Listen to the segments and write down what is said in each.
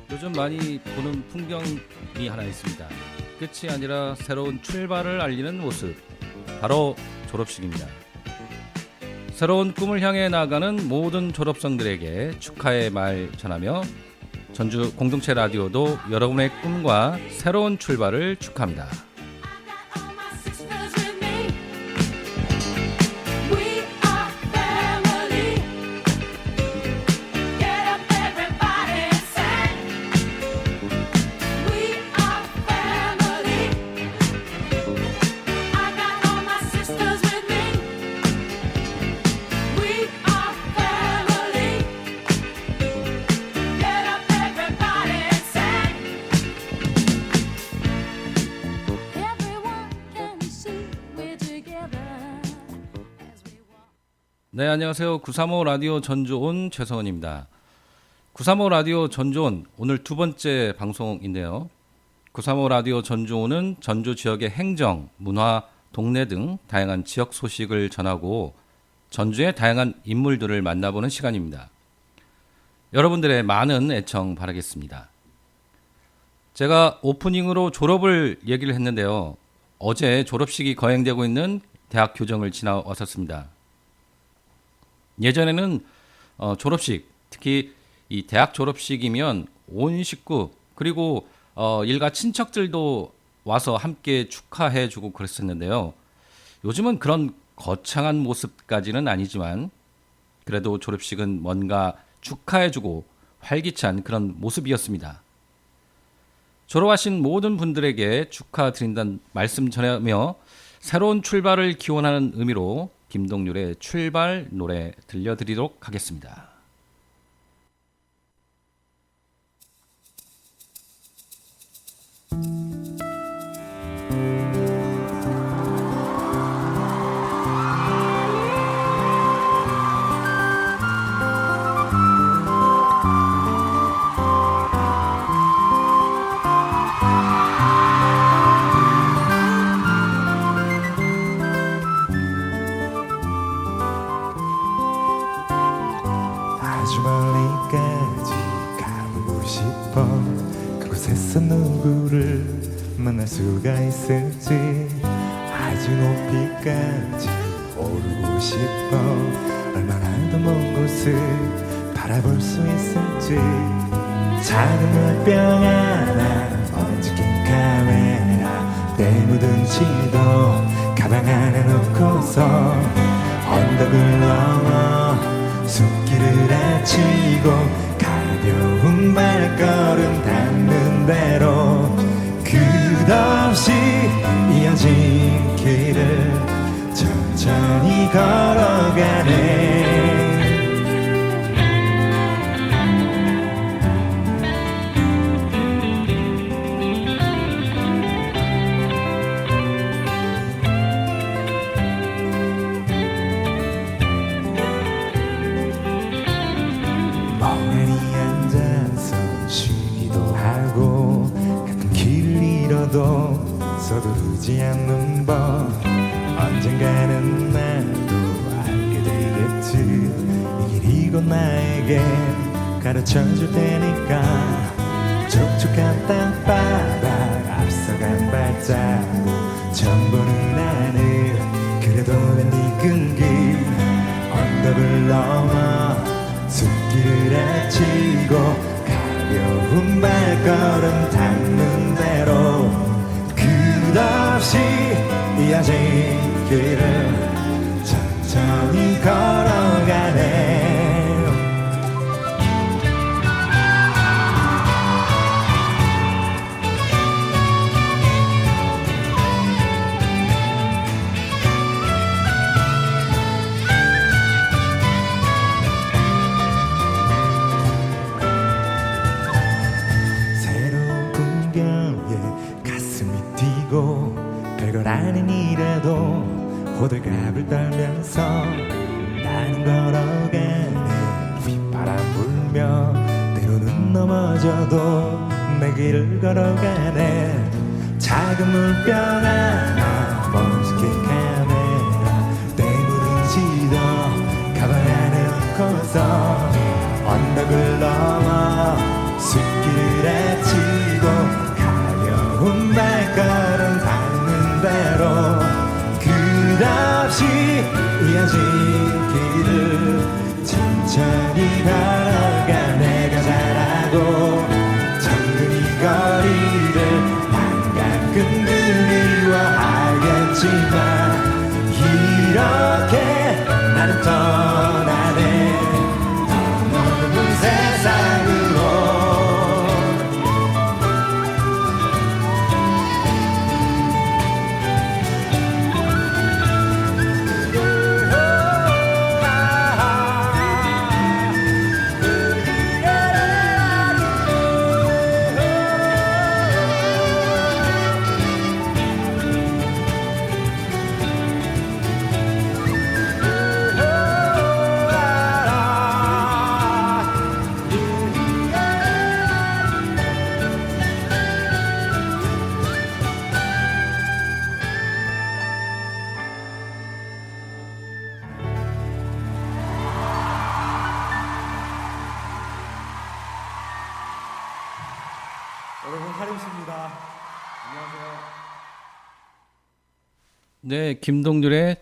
요즘 많이 보는 풍경이 하나 있습니다. 끝이 아니라 새로운 출발을 알리는 모습, 바로 졸업식입니다. 새로운 꿈을 향해 나아가는 모든 졸업생들에게 축하의 말 전하며 전주 공동체 라디오도 여러분의 꿈과 새로운 출발을 축하합니다. 네, 안녕하세요. 935 라디오 전주온 최성원입니다. 935 라디오 전주온 오늘 두 번째 방송인데요. 935 라디오 전주온은 전주 지역의 행정, 문화, 동네 등 다양한 지역 소식을 전하고 전주의 다양한 인물들을 만나보는 시간입니다. 여러분들의 많은 애청 바라겠습니다. 제가 오프닝으로 졸업을 얘기를 했는데요. 어제 졸업식이 거행되고 있는 대학 교정을 지나왔었습니다. 예전에는 졸업식, 특히 이 대학 졸업식이면 온 식구 그리고 일가 친척들도 와서 함께 축하해주고 그랬었는데요. 요즘은 그런 거창한 모습까지는 아니지만 그래도 졸업식은 뭔가 축하해주고 활기찬 그런 모습이었습니다. 졸업하신 모든 분들에게 축하드린다는 말씀 전하며 새로운 출발을 기원하는 의미로 김동률의 출발 노래 들려드리도록 하겠습니다. 아주 멀리까지 가보고 싶어. 그곳에서 누구를 만날 수가 있을지. 아주 높이까지 오르고 싶어. 얼마나 더 먼 곳을 바라볼 수 있을지. 작은 물병 하나, 번쩍인 카메라, 때 묻은 지도 가방 안에 놓고서 언덕을 넘어 숲길을 헤치고 가벼운 발걸음 닿는 대로 끝없이 이어진 길을 천천히 걸어가네. 서두르지 않는 법, 언젠가는 나도 알게 되겠지. 이 길이 곧 나에게 가르쳐줄 테니까. 촉촉한 땅바닥 앞서간 발자국 처음 보는 하늘, 그래도 낯익은 길. 언덕을 넘어 숲길을 헤치고 가벼운 발걸음 닿는 대로 끝없이 이어진 길을 천천히 걸어가네. 새로운 풍경에 가슴이 뛰고 별걸 아닌 일에도 호들갑을 떨면서 나는 걸어가네. 휘바람 불며 때로는 넘어져도 내 길을 걸어가네. 작은 물병 하나 번쩍해 카메라 때부른지도 가방 안에 넣고서 언덕을 넘어 숲길에 치고 가벼운 발걸음 닿는 대로 끝없이 이어진 길을 천천히 걸어가. 내가 잘하고 정든 이 거리를 난 가끔 그리워하겠지만 이렇게 나는 떠나네. 더 넓은 세상으로. 여러분, 하림씨입니다. 안녕하세요. 네, 김동률의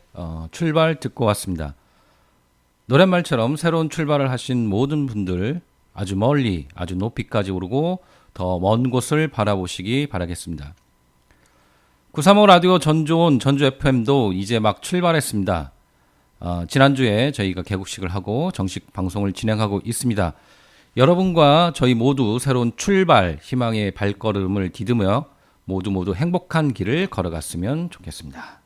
출발 듣고 왔습니다. 노랫말처럼 새로운 출발을 하신 모든 분들 아주 멀리, 아주 높이까지 오르고 더 먼 곳을 바라보시기 바라겠습니다. 935 라디오 전조온 전주 FM도 이제 막 출발했습니다. 지난주에 저희가 개국식을 하고 정식 방송을 진행하고 있습니다. 여러분과 저희 모두 새로운 출발, 희망의 발걸음을 디디며 모두 행복한 길을 걸어갔으면 좋겠습니다.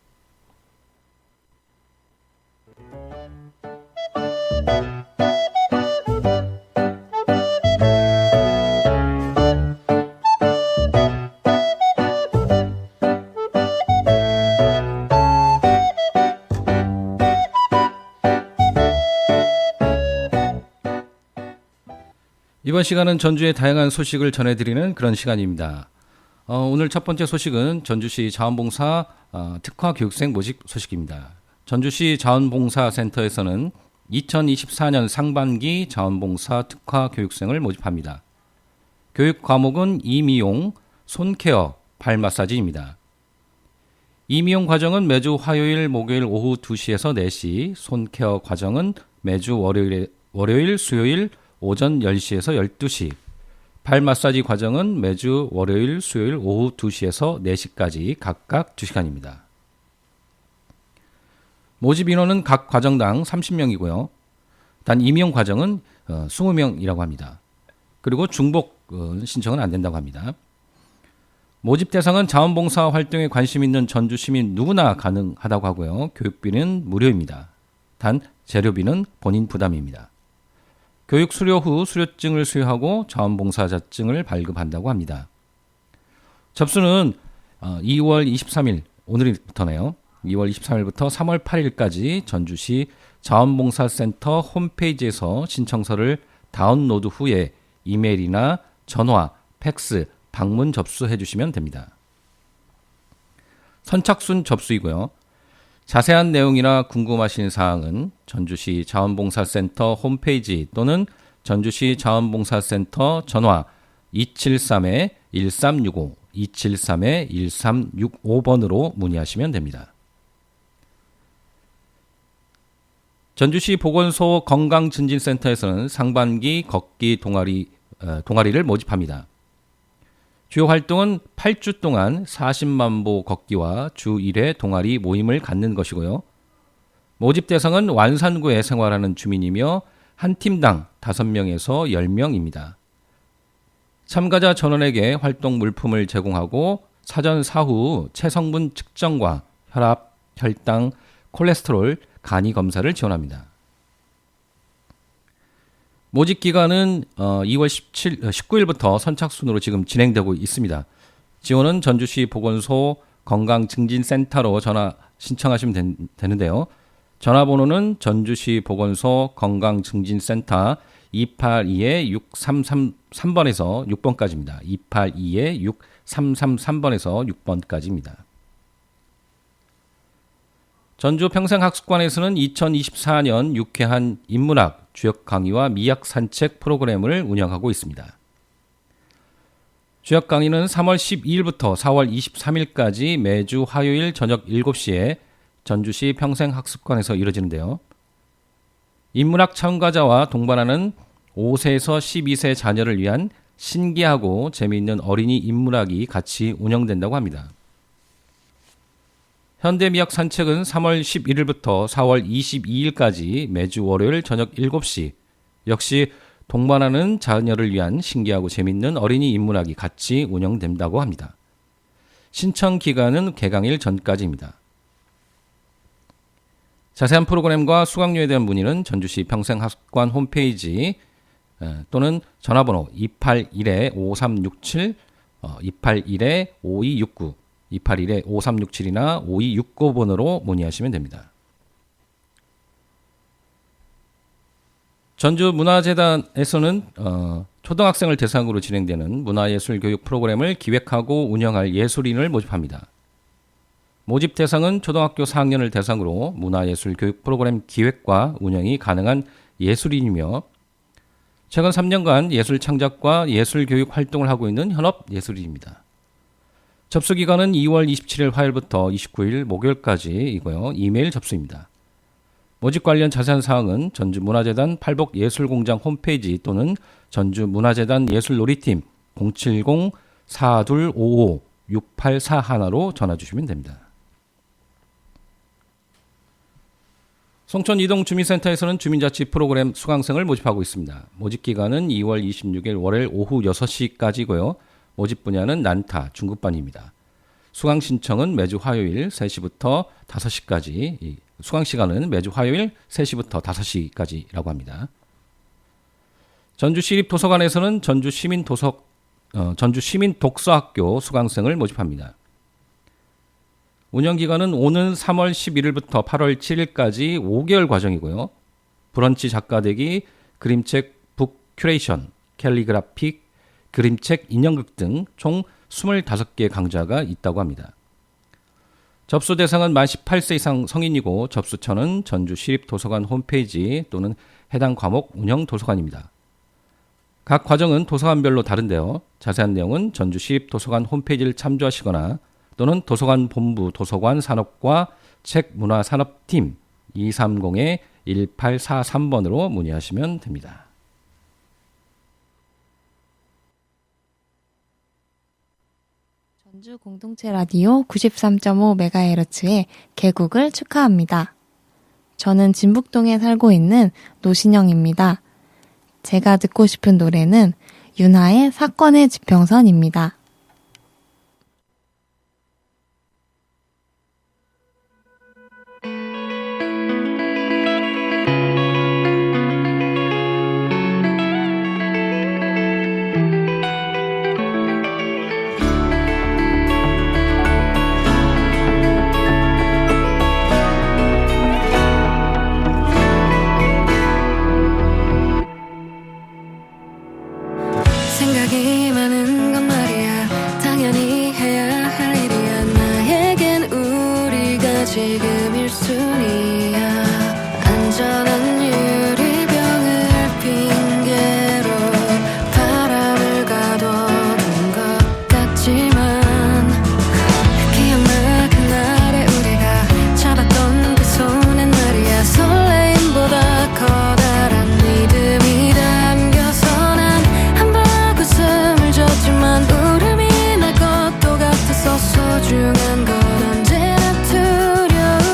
이번 시간은 전주의 다양한 소식을 전해드리는 그런 시간입니다. 오늘 첫 번째 소식은 전주시 자원봉사 특화 교육생 모집 소식입니다. 전주시 자원봉사센터에서는 2024년 상반기 자원봉사 특화 교육생을 모집합니다. 교육 과목은 이미용, 손케어, 발 마사지입니다. 이미용 과정은 매주 화요일, 목요일 오후 2시에서 4시, 손케어 과정은 매주 월요일, 수요일 오전 10시에서 12시, 발 마사지 과정은 매주 월요일, 수요일 오후 2시에서 4시까지 각각 2시간입니다. 모집 인원은 각 과정당 30명이고요. 단 임용 과정은 20명이라고 합니다. 그리고 중복 신청은 안 된다고 합니다. 모집 대상은 자원봉사 활동에 관심 있는 전주 시민 누구나 가능하다고 하고요. 교육비는 무료입니다. 단 재료비는 본인 부담입니다. 교육 수료 후 수료증을 수여하고 자원봉사자증을 발급한다고 합니다. 접수는 2월 23일, 오늘부터네요. 2월 23일부터 3월 8일까지 전주시 자원봉사센터 홈페이지에서 신청서를 다운로드 후에 이메일이나 전화, 팩스, 방문 접수해 주시면 됩니다. 선착순 접수이고요. 자세한 내용이나 궁금하신 사항은 전주시 자원봉사센터 홈페이지 또는 전주시 자원봉사센터 전화 273-1365, 273-1365번으로 문의하시면 됩니다. 전주시 보건소 건강증진센터에서는 상반기 걷기 동아리를 모집합니다. 주요 활동은 8주 동안 40만 보 걷기와 주 1회 동아리 모임을 갖는 것이고요. 모집 대상은 완산구에 생활하는 주민이며 한 팀당 5명에서 10명입니다. 참가자 전원에게 활동 물품을 제공하고 사전 사후 체성분 측정과 혈압, 혈당, 콜레스테롤, 간이 검사를 지원합니다. 모집 기간은 2월 19일부터 선착순으로 지금 진행되고 있습니다. 지원은 전주시 보건소 건강증진센터로 전화 신청하시면 되는데요. 전화번호는 전주시 보건소 건강증진센터 282-6333번에서 6번까지입니다. 282-6333번에서 6번까지입니다. 전주 평생학습관에서는 2024년 유쾌한 인문학, 주역 강의와 미학 산책 프로그램을 운영하고 있습니다. 주역 강의는 3월 12일부터 4월 23일까지 매주 화요일 저녁 7시에 전주시 평생학습관에서 이루어지는데요. 인문학 참가자와 동반하는 5세에서 12세 자녀를 위한 신기하고 재미있는 어린이 인문학이 같이 운영된다고 합니다. 현대미학 산책은 3월 11일부터 4월 22일까지 매주 월요일 저녁 7시, 역시 동반하는 자녀를 위한 신기하고 재미있는 어린이 인문학이 같이 운영된다고 합니다. 신청 기간은 개강일 전까지입니다. 자세한 프로그램과 수강료에 대한 문의는 전주시 평생학습관 홈페이지 또는 전화번호 281-5367, 281-5269, 281-5367이나 5269번으로 문의하시면 됩니다. 전주문화재단에서는 초등학생을 대상으로 진행되는 문화예술교육 프로그램을 기획하고 운영할 예술인을 모집합니다. 모집 대상은 초등학교 4학년을 대상으로 문화예술교육 프로그램 기획과 운영이 가능한 예술인이며 최근 3년간 예술창작과 예술교육 활동을 하고 있는 현업예술인입니다. 접수기간은 2월 27일 화요일부터 29일 목요일까지이고요. 이메일 접수입니다. 모집 관련 자세한 사항은 전주문화재단 팔복예술공장 홈페이지 또는 전주문화재단 예술놀이팀 070-4255-6841로 전화주시면 됩니다. 송천 이동주민센터에서는 주민자치 프로그램 수강생을 모집하고 있습니다. 모집 기간은 2월 26일 월요일 오후 6시까지고요. 모집 분야는 난타, 중급반입니다. 수강 신청은 매주 화요일 3시부터 5시까지, 수강 시간은 매주 화요일 3시부터 5시까지라고 합니다. 전주시립도서관에서는 전주시민독서학교 수강생을 모집합니다. 운영기간은 오는 3월 11일부터 8월 7일까지 5개월 과정이고요. 브런치 작가되기, 그림책 북 큐레이션, 캘리그라픽, 그림책 인형극 등 총 25개 강좌가 있다고 합니다. 접수 대상은 만 18세 이상 성인이고 접수처는 전주시립도서관 홈페이지 또는 해당 과목 운영도서관입니다. 각 과정은 도서관별로 다른데요. 자세한 내용은 전주시립도서관 홈페이지를 참조하시거나 또는 도서관 본부 도서관 산업과 책문화산업팀 230-1843번으로 문의하시면 됩니다. 전주 공동체 라디오 93.5MHz의 개국을 축하합니다. 저는 진북동에 살고 있는 노신영입니다. 제가 듣고 싶은 노래는 윤하의 사건의 지평선입니다. 생각이 많은 건 말이야 당연히 해야 할 일이야 나에겐 우리가 지금 1순위야 안전한 유리병을 핑계로 바람을 가둬둔 것 같지만 기억나 그날의 우리가 잡았던 그 손엔 말이야 설레임보다 커다란 믿음이 담겨서 난 웃음을 줬지만 울음이 날 것도 같아서 소중한 건 언제나 두려움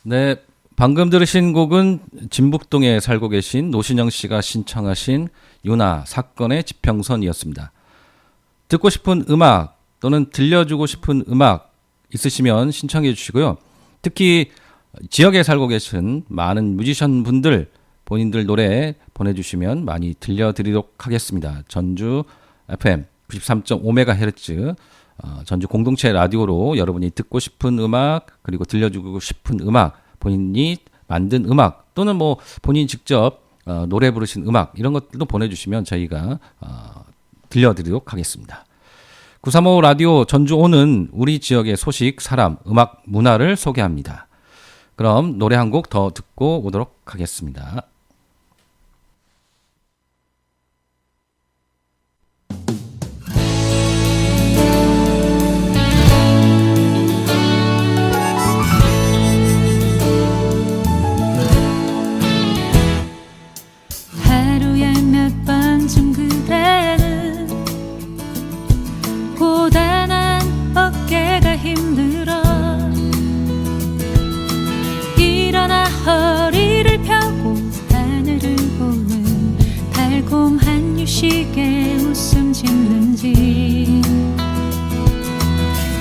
네, 방금 들으신 곡은 진북동에 살고 계신 노신영 씨가 신청하신 유나 사건의 지평선이었습니다. 듣고 싶은 음악 또는 들려주고 싶은 음악 있으시면 신청해 주시고요. 특히 지역에 살고 계신 많은 뮤지션 분들 본인들 노래 보내주시면 많이 들려드리도록 하겠습니다. 전주 FM 93.5MHz 전주 공동체 라디오로 여러분이 듣고 싶은 음악 그리고 들려주고 싶은 음악 본인이 만든 음악 또는 뭐 본인이 직접 노래 부르신 음악 이런 것들도 보내주시면 저희가 들려드리도록 하겠습니다. 935 라디오 전주오는 우리 지역의 소식, 사람, 음악, 문화를 소개합니다. 그럼 노래 한 곡 더 듣고 오도록 하겠습니다. 하루에 몇 번쯤 그대는 고단한 어깨가 힘들어 일어나 허리를 펴고 하늘을 보는 달콤한 휴식에 웃음 짓는지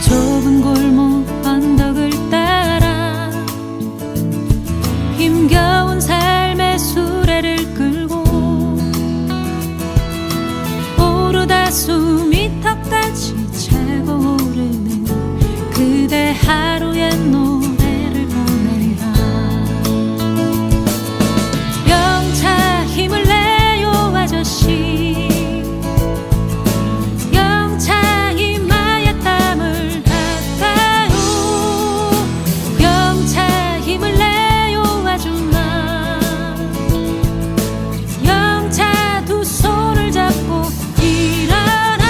좁은 골목 언덕을 따라 힘겨운 삶의 수레를 끌고 오르다 숨이 턱까지 차고 오르는 그대 하루의 노래를 보낸다. 영차 힘을 내요 아저씨 영차 이마에 땀을 닦아요 영차 힘을 내요 아줌마 영차 두 손을 잡고 일어나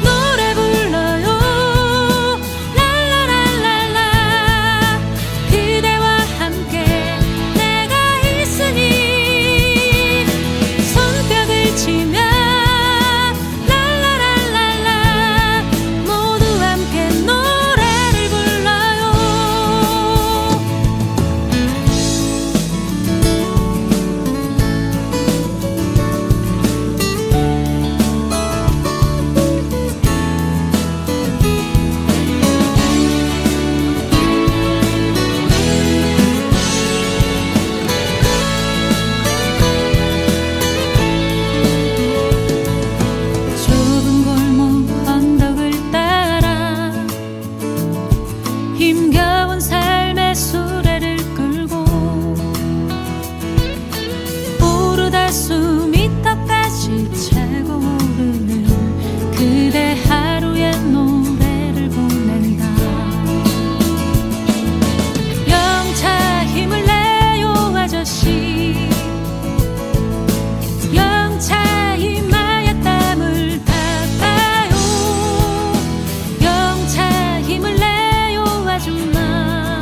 노래 불러요 랄라랄랄라 그대와 함께 내가 있으니 손뼉을 치며 랄라랄랄라 모두 함께 노래를 불러요. 좁은 골목 언덕을 따라 힘겨운 삶의 수레를 끌고 오르다 숨이 턱까지 차고 오르는 그대 하루의 노래를 보낸다. 영차 힘을 내요 아저씨 영차 이마에 땀을 닦아요 영차 힘을 내요 아줌마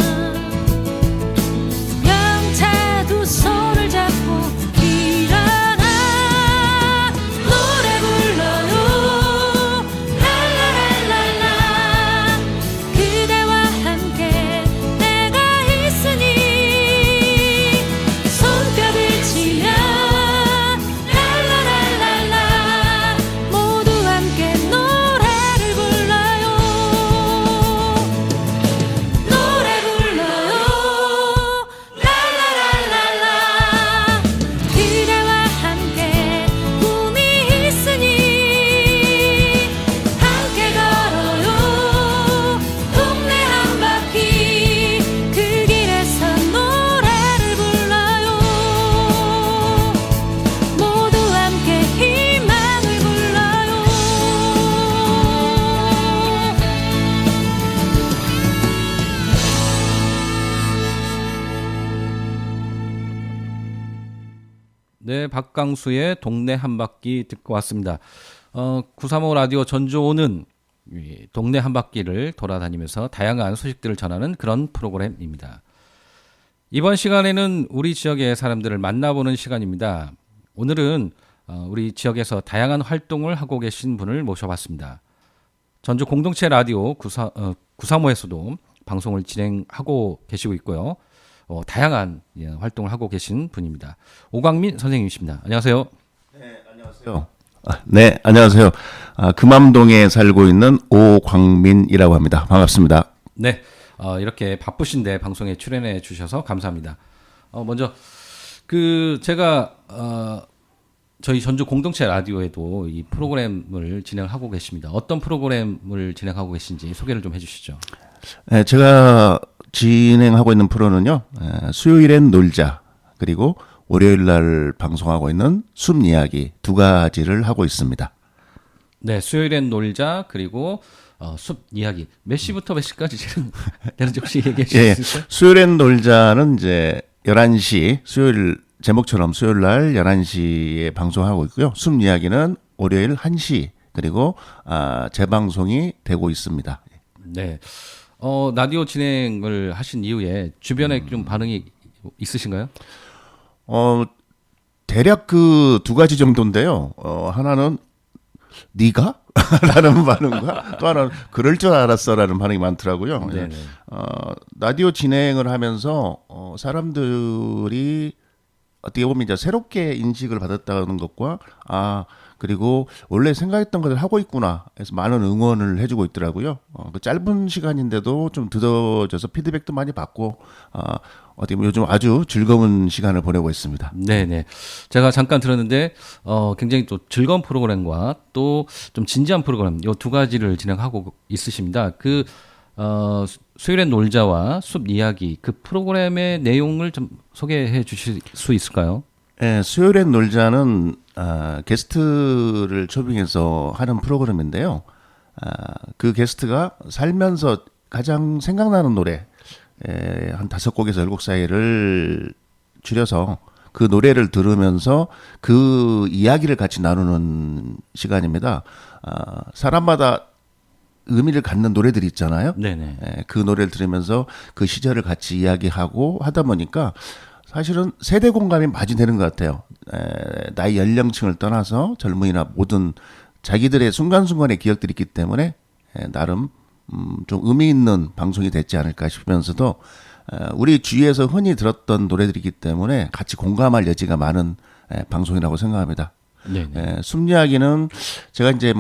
영차 두 손을 잡고 일어나 노래 불러요 랄라랄랄라 그대와 함께 내가 있으니 손뼉을 치며 랄라랄랄라 모두 함께 노래를 불러요 노래 불러요 랄라랄랄라 그대와 함께 꿈이 있으니 함께 걸어요 동네 한 바퀴 그 길에서 노래를 불러요 모두 함께 희망을 불러요. 네, 박강수의 동네 한 바퀴 듣고 왔습니다. 935 라디오 전주오는 이 동네 한 바퀴를 돌아다니면서 다양한 소식들을 전하는 그런 프로그램입니다. 이번 시간에는 우리 지역의 사람들을 만나보는 시간입니다. 오늘은 우리 지역에서 다양한 활동을 하고 계신 분을 모셔봤습니다. 전주 공동체 라디오 935에서도 방송을 진행하고 계시고 있고요. 다양한 활동을 하고 계신 분입니다. 오광민 선생님이십니다. 안녕하세요. 안녕하세요. 네, 안녕하세요. 금암동에 살고 있는 오광민이라고 합니다. 반갑습니다. 네, 이렇게 바쁘신데 방송에 출연해 주셔서 감사합니다. 먼저 제가 저희 전주 공동체 라디오에도 이 프로그램을 진행하고 계십니다. 어떤 프로그램을 진행하고 계신지 소개를 좀 해주시죠. 네, 제가 진행하고 있는 프로는요, 수요일엔 놀자, 그리고 월요일 날 방송하고 있는 숲 이야기 두 가지를 하고 있습니다. 네, 수요일엔 놀자, 그리고 숲 이야기. 몇 시부터 몇 시까지 진행되는지 혹시 얘기해 주실 수 있어요? 수요일엔 놀자는 이제 11시, 제목처럼 수요일 날 11시에 방송하고 있고요. 숲 이야기는 월요일 1시, 그리고 재방송이 되고 있습니다. 네. 라디오 진행을 하신 이후에 주변에 좀 반응이 있으신가요? 대략 그 두 가지 정도인데요. 하나는 네가? 라는 반응과 또 하나는 그럴 줄 알았어라는 반응이 많더라고요. 네네. 라디오 진행을 하면서 사람들이 어떻게 보면 이제 새롭게 인식을 받았다는 것과 그리고 원래 생각했던 것을 하고 있구나 해서 많은 응원을 해주고 있더라고요. 그 짧은 시간인데도 좀 듣어져서 피드백도 많이 받고 어떻게 보면 요즘 아주 즐거운 시간을 보내고 있습니다. 네네. 제가 잠깐 들었는데 굉장히 또 즐거운 프로그램과 또 좀 진지한 프로그램 이 두 가지를 진행하고 있으십니다. 수요일엔 놀자와 숲 이야기 그 프로그램의 내용을 좀 소개해 주실 수 있을까요? 네, 수요일엔 놀자는 게스트를 초빙해서 하는 프로그램인데요. 그 게스트가 살면서 가장 생각나는 노래 한 5곡에서 7곡 사이를 줄여서 그 노래를 들으면서 그 이야기를 같이 나누는 시간입니다. 사람마다 의미를 갖는 노래들이 있잖아요. 네네. 그 노래를 들으면서 그 시절을 같이 이야기하고 하다 보니까 사실은 세대 공감이 많이 되는 것 같아요. 나이 연령층을 떠나서 젊은이나 모든 자기들의 순간순간의 기억들이 있기 때문에 나름 좀 의미 있는 방송이 됐지 않을까 싶으면서도 우리 주위에서 흔히 들었던 노래들이기 때문에 같이 공감할 여지가 많은 방송이라고 생각합니다. 네네. 숲 이야기는 제가 이제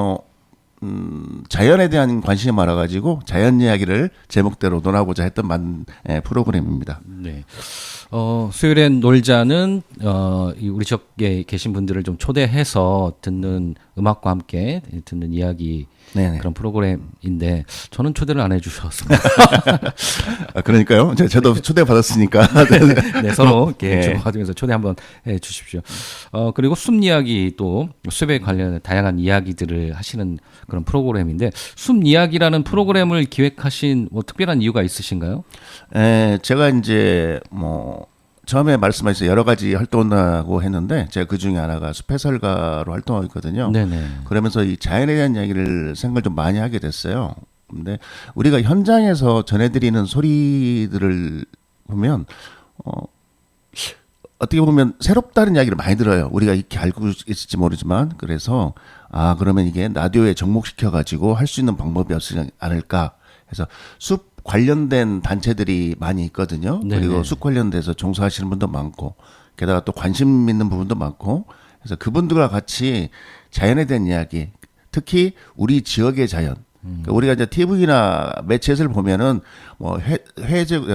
자연에 대한 관심이 많아가지고 자연 이야기를 제목대로 논하고자 했던 프로그램입니다. 네. 수요일엔 놀자는 우리 지역에 계신 분들을 좀 초대해서 듣는 음악과 함께 듣는 이야기 네네. 그런 프로그램인데 저는 초대를 안 해주셨습니다. 그러니까요. 저도 초대 받았으니까. 네, 서로 이렇게 네. 주고받으면서 초대 한번 해 주십시오. 그리고 숲 이야기 또 숲에 관련된 다양한 이야기들을 하시는 그런 프로그램인데 숲 이야기라는 프로그램을 기획하신 특별한 이유가 있으신가요? 제가 이제 처음에 말씀하셔서 여러 가지 활동한다고 했는데 제가 그 중에 하나가 숲 해설가로 활동하고 있거든요. 네네. 그러면서 이 자연에 대한 이야기를 생각을 좀 많이 하게 됐어요. 근데 우리가 현장에서 전해드리는 소리들을 보면 어떻게 보면 새롭다는 이야기를 많이 들어요. 우리가 이렇게 알고 있을지 모르지만 그래서 그러면 이게 라디오에 접목시켜 가지고 할 수 있는 방법이 없지 않을까 해서 숲 관련된 단체들이 많이 있거든요. 네네. 그리고 숲 관련돼서 종사하시는 분도 많고 게다가 또 관심 있는 부분도 많고 그래서 그분들과 같이 자연에 대한 이야기 특히 우리 지역의 자연 그러니까 우리가 이제 TV나 매체에서 보면은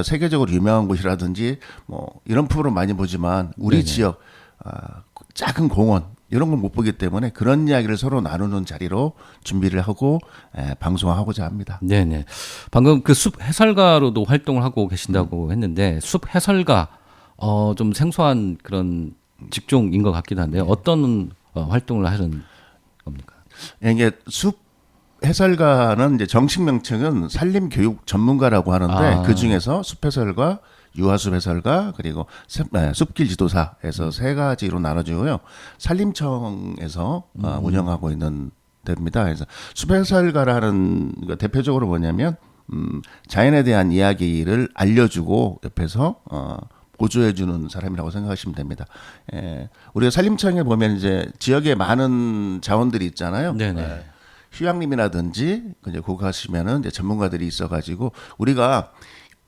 세계적으로 유명한 곳이라든지 이런 프로를 많이 보지만 우리 네네. 지역 작은 공원 이런 걸 못 보기 때문에 그런 이야기를 서로 나누는 자리로 준비를 하고 방송하고자 합니다. 네네. 방금 그 숲 해설가로도 활동을 하고 계신다고 했는데 숲 해설가 좀 생소한 그런 직종인 것 같기도 한데요. 어떤 활동을 하는 겁니까? 이게 숲 해설가는 이제 정식 명칭은 산림 교육 전문가라고 하는데 그 중에서 숲 해설가, 유아숲 해설가 그리고 숲길 지도사에서 세 가지로 나눠지고요. 산림청에서 운영하고 있는 데입니다. 그래서 숲 해설가라는 대표적으로 뭐냐면 자연에 대한 이야기를 알려주고 옆에서 보조해주는 사람이라고 생각하시면 됩니다. 우리가 산림청에 보면 이제 지역에 많은 자원들이 있잖아요. 네네. 휴양림이라든지 이제 거기 가시면은 이제 전문가들이 있어가지고 우리가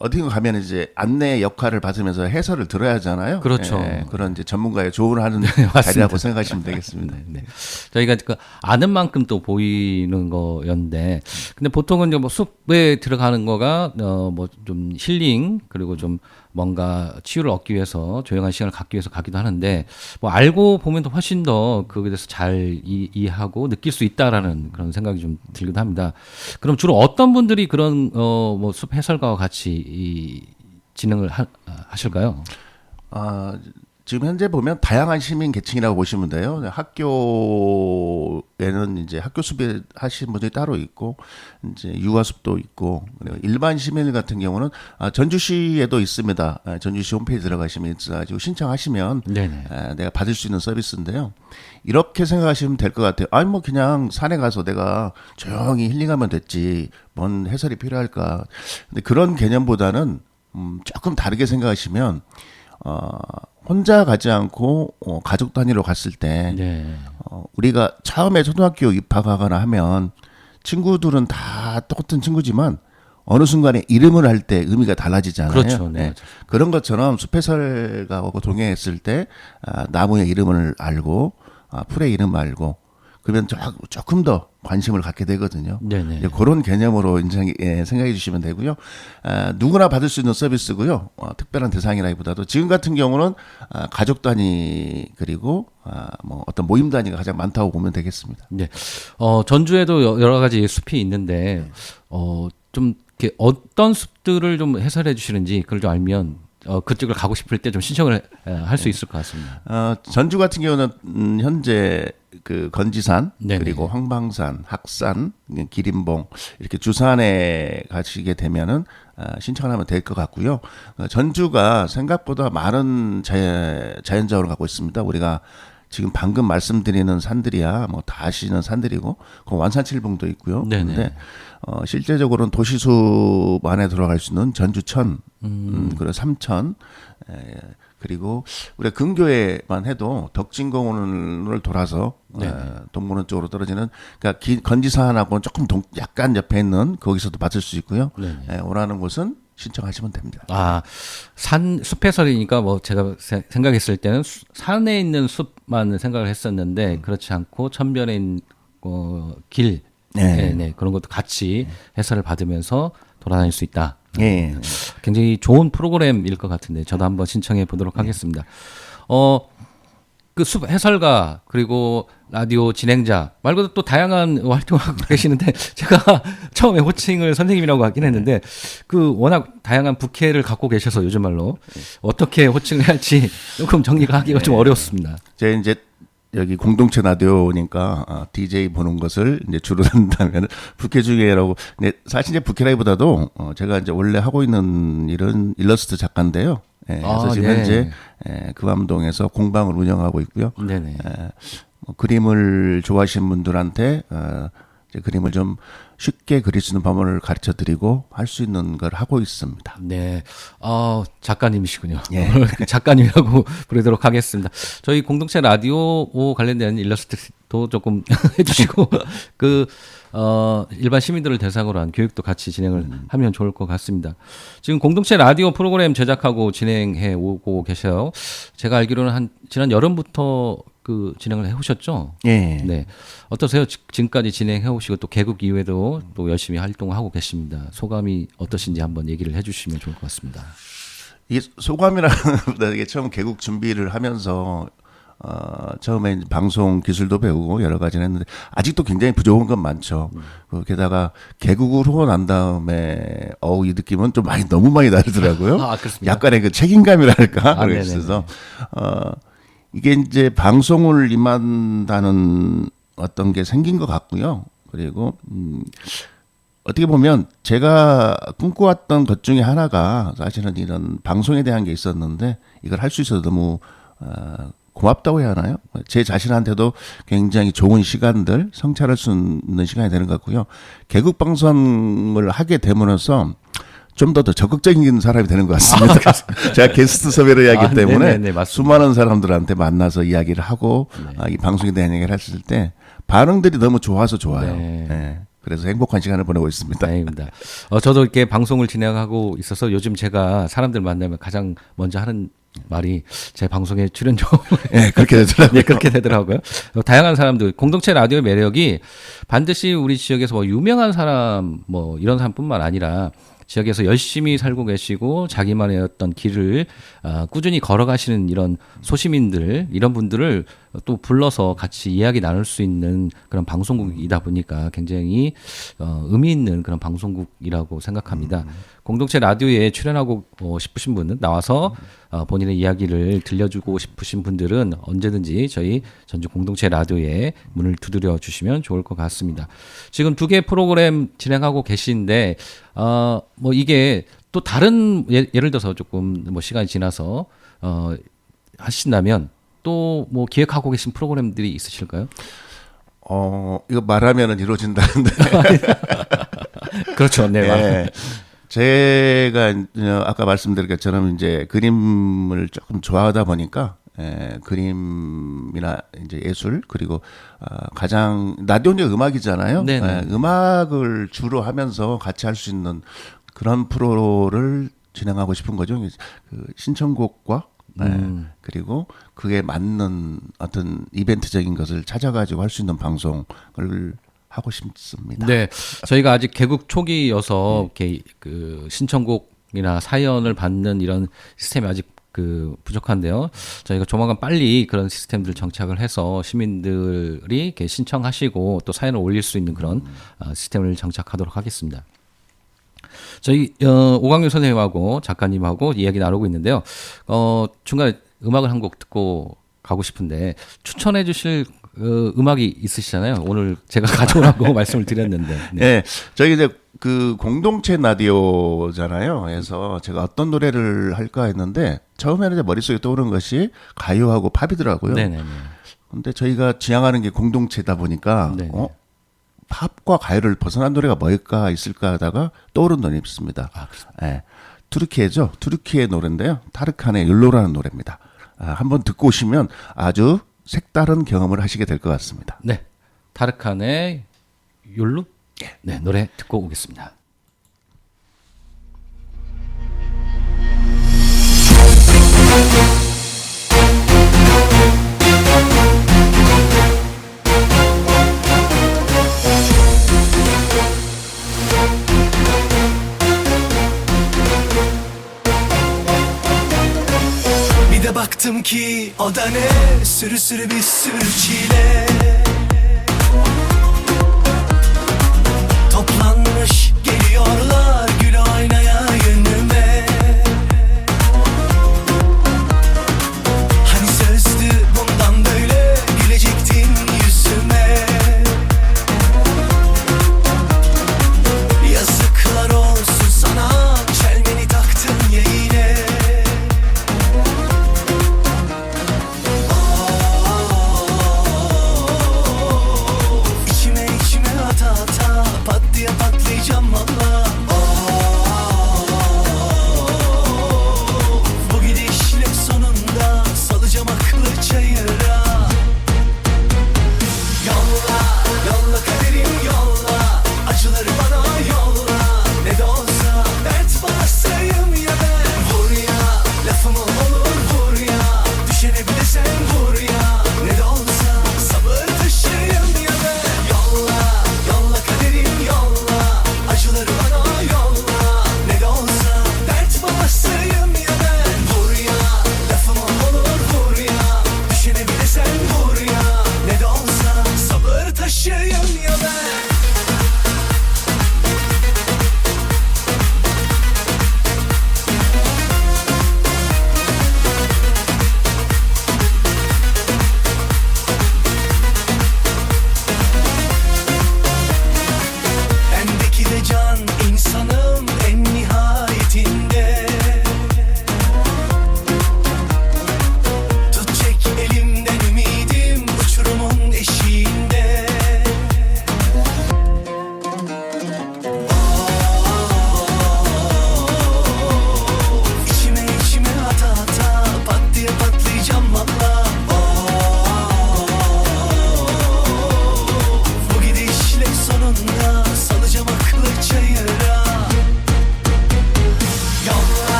어디 가면 이제 안내 역할을 받으면서 해설을 들어야 하잖아요. 그렇죠. 그런 이제 전문가의 조언을 하는 맞습니다. 자리라고 생각하시면 되겠습니다. 네. 저희가 그 아는 만큼 또 보이는 거였는데, 근데 보통은 이제 뭐 숲에 들어가는 거가 뭐 좀 힐링 그리고 좀 뭔가 치유를 얻기 위해서 조용한 시간을 갖기 위해서 가기도 하는데, 뭐 알고 보면 더 훨씬 더 그거에 대해서 잘 이해하고 느낄 수 있다라는 그런 생각이 좀 들기도 합니다. 그럼 주로 어떤 분들이 그런 뭐 숲 해설가와 같이 진행을 하실까요? 지금 현재 보면 다양한 시민 계층이라고 보시면 돼요. 학교에는 이제 학교 수비 하시는 분들이 따로 있고, 이제 유아숲도 있고, 그리고 일반 시민 같은 경우는 전주시에도 있습니다. 전주시 홈페이지 들어가시면 있어가지고 신청하시면 내가 받을 수 있는 서비스인데요. 이렇게 생각하시면 될 것 같아요. 아니 뭐 그냥 산에 가서 내가 조용히 힐링하면 됐지, 뭔 해설이 필요할까? 근데 그런 개념보다는 조금 다르게 생각하시면. 혼자 가지 않고 가족 단위로 갔을 때 우리가 처음에 초등학교 입학하거나 하면 친구들은 다 똑같은 친구지만 어느 순간에 이름을 할 때 의미가 달라지잖아요. 그렇죠. 네. 그런 것처럼 숲해설가하고 동행했을 때 나무의 이름을 알고 풀의 이름 알고 그러면 조금 더 관심을 갖게 되거든요. 네네. 그런 개념으로 생각해 주시면 되고요. 누구나 받을 수 있는 서비스고요. 특별한 대상이라기보다도 지금 같은 경우는 가족 단위 그리고 뭐 어떤 모임 단위가 가장 많다고 보면 되겠습니다. 네. 전주에도 여러 가지 숲이 있는데 좀 이렇게 어떤 숲들을 좀 해설해 주시는지 그걸 좀 알면 그쪽을 가고 싶을 때 좀 신청을 할 수 있을 것 같습니다. 전주 같은 경우는 현재 그 건지산 네네. 그리고 황방산, 학산, 기린봉 이렇게 주산에 가시게 되면은 신청을 하면 될 것 같고요. 전주가 생각보다 많은 자연자원을 갖고 있습니다. 우리가 지금 방금 말씀드리는 산들이야 뭐 다 아시는 산들이고 그 완산칠봉도 있고요. 그런데 실제적으로는 도시숲 안에 들어갈 수 있는 전주천, 그리고 삼천, 그리고 우리가 근교에만 해도 덕진공원을 돌아서 동문원 쪽으로 떨어지는 그러니까 건지산하고는 조금 약간 옆에 있는 거기서도 받을 수 있고요. 원하는 곳은 신청하시면 됩니다. 숲 해설이니까 뭐 제가 생각했을 때는 산에 있는 숲만 생각을 했었는데 그렇지 않고 천변에 있는 길, 그런 것도 같이 해설을 받으면서 돌아다닐 수 있다. 굉장히 좋은 프로그램일 것 같은데 저도 한번 신청해 보도록 하겠습니다. 그 숲 해설가 그리고 라디오 진행자 말고도 또 다양한 활동을 하고 계시는데 제가 처음에 호칭을 선생님이라고 하긴 했는데 그 워낙 다양한 부캐를 갖고 계셔서 요즘 말로 어떻게 호칭을 할지 조금 정리가 하기가 좀 어렵습니다. 제가 이제 여기 공동체 라디오니까 DJ 보는 것을 이제 주로 한다면 부캐 중에라고. 사실 이제 부캐라기보다도 제가 이제 원래 하고 있는 일은 일러스트 작가인데요. 그래서 지금 현재 금암동에서 공방을 운영하고 있고요. 뭐 그림을 좋아하시는 분들한테 이제 그림을 좀 쉽게 그릴 수 있는 방법을 가르쳐 드리고 할 수 있는 걸 하고 있습니다. 네. 작가님이시군요. 오늘 작가님이라고 부르도록 하겠습니다. 저희 공동체 라디오 관련된 일러스트도 조금 해주시고, 일반 시민들을 대상으로 한 교육도 같이 진행을 하면 좋을 것 같습니다. 지금 공동체 라디오 프로그램 제작하고 진행해 오고 계셔요. 제가 알기로는 지난 여름부터 진행을 해오셨죠? 네. 어떠세요? 지금까지 진행해 오시고 또 개국 이후에도 또 열심히 활동하고 계십니다. 소감이 어떠신지 한번 얘기를 해주시면 좋을 것 같습니다. 이게 소감이라는 것보다 이게 처음 개국 준비를 하면서 처음에 방송 기술도 배우고 여러 가지는 했는데 아직도 굉장히 부족한 건 많죠. 게다가 개국을 하고 난 다음에 이 느낌은 좀 너무 많이 다르더라고요. 그렇습니다. 약간의 그 책임감이랄까 그래서 이게 이제 방송을 임한다는 어떤 게 생긴 것 같고요. 그리고 어떻게 보면 제가 꿈꿔왔던 것 중에 하나가 사실은 이런 방송에 대한 게 있었는데 이걸 할 수 있어서 너무 고맙다고 해야 하나요? 제 자신한테도 굉장히 좋은 시간들, 성찰할 수 있는 시간이 되는 것 같고요. 개국 방송을 하게 됨으로써 좀 더 적극적인 사람이 되는 것 같습니다. 제가 게스트 섭외를 하기 때문에 네네네, 맞습니다. 수많은 사람들한테 만나서 이야기를 하고 이 방송에 대한 얘기를 했을 때 반응들이 너무 좋아서 좋아요. 네. 예. 그래서 행복한 시간을 보내고 있습니다. 다행입니다. 저도 이렇게 방송을 진행하고 있어서 요즘 제가 사람들 만나면 가장 먼저 하는 말이 제 방송에 출연 좀. 예, 그렇게 되더라고요. 네, 그렇게 되더라고요. 다양한 사람들, 공동체 라디오의 매력이 반드시 우리 지역에서 뭐 유명한 사람, 뭐 이런 사람뿐만 아니라 지역에서 열심히 살고 계시고 자기만의 어떤 길을 꾸준히 걸어가시는 이런 소시민들, 이런 분들을 또 불러서 같이 이야기 나눌 수 있는 그런 방송국이다 보니까 굉장히 의미 있는 그런 방송국이라고 생각합니다. 공동체 라디오에 출연하고 싶으신 분은 나와서 본인의 이야기를 들려주고 싶으신 분들은 언제든지 저희 전주 공동체 라디오에 문을 두드려 주시면 좋을 것 같습니다. 지금 2개 프로그램 진행하고 계신데 뭐 이게 또 다른 예를 들어서 조금 뭐 시간이 지나서 하신다면 또 뭐 기획하고 계신 프로그램들이 있으실까요? 이거 말하면은 이루어진다는데. 그렇죠. 네. 예. 제가 아까 말씀드린 것처럼 이제 그림을 조금 좋아하다 보니까 그림이나 이제 예술 그리고 가장 라디오는 이제 음악이잖아요. 네네. 음악을 주로 하면서 같이 할 수 있는 그런 프로를 진행하고 싶은 거죠. 그 신청곡과 그리고 그에 맞는 어떤 이벤트적인 것을 찾아가지고 할 수 있는 방송을 하고 싶습니다. 네, 저희가 아직 개국 초기여서 이렇게 그 신청곡이나 사연을 받는 이런 시스템이 아직 그 부족한데요. 저희가 조만간 빨리 그런 시스템들 정착을 해서 시민들이 이렇게 신청하시고 또 사연을 올릴 수 있는 그런 시스템을 정착하도록 하겠습니다. 저희 오광윤 선생님하고 작가님하고 이야기 나누고 있는데요. 중간에 음악을 한 곡 듣고 가고 싶은데 추천해 주실 음악이 있으시잖아요. 오늘 제가 가져오라고 말씀을 드렸는데. 네. 네, 저희 이제 그 공동체 라디오잖아요. 그래서 제가 어떤 노래를 할까 했는데 처음에는 이제 머릿속에 떠오른 것이 가요하고 팝이더라고요. 네네네. 근데 저희가 지향하는 게 공동체다 보니까 네네. 팝과 가요를 벗어난 노래가 뭘까 있을까 하다가 떠오른 노래 있습니다. 네, 투르키예죠. 투르키의 노래인데요. 타르칸의 율로라는 노래입니다. 한번 듣고 오시면 아주 색다른 경험을 하시게 될 것 같습니다. 네, 타르칸의 율루? 네, 노래 듣고 오겠습니다. Bir de baktım ki o da ne, sürü sürü bir sürü çile. Toplanmış geliyorlar gül oynaya yönüme. Hani sözdü bundan böyle gülecektin yüzüme. Yazıklar olsun sana, çelmeni taktın ya yine.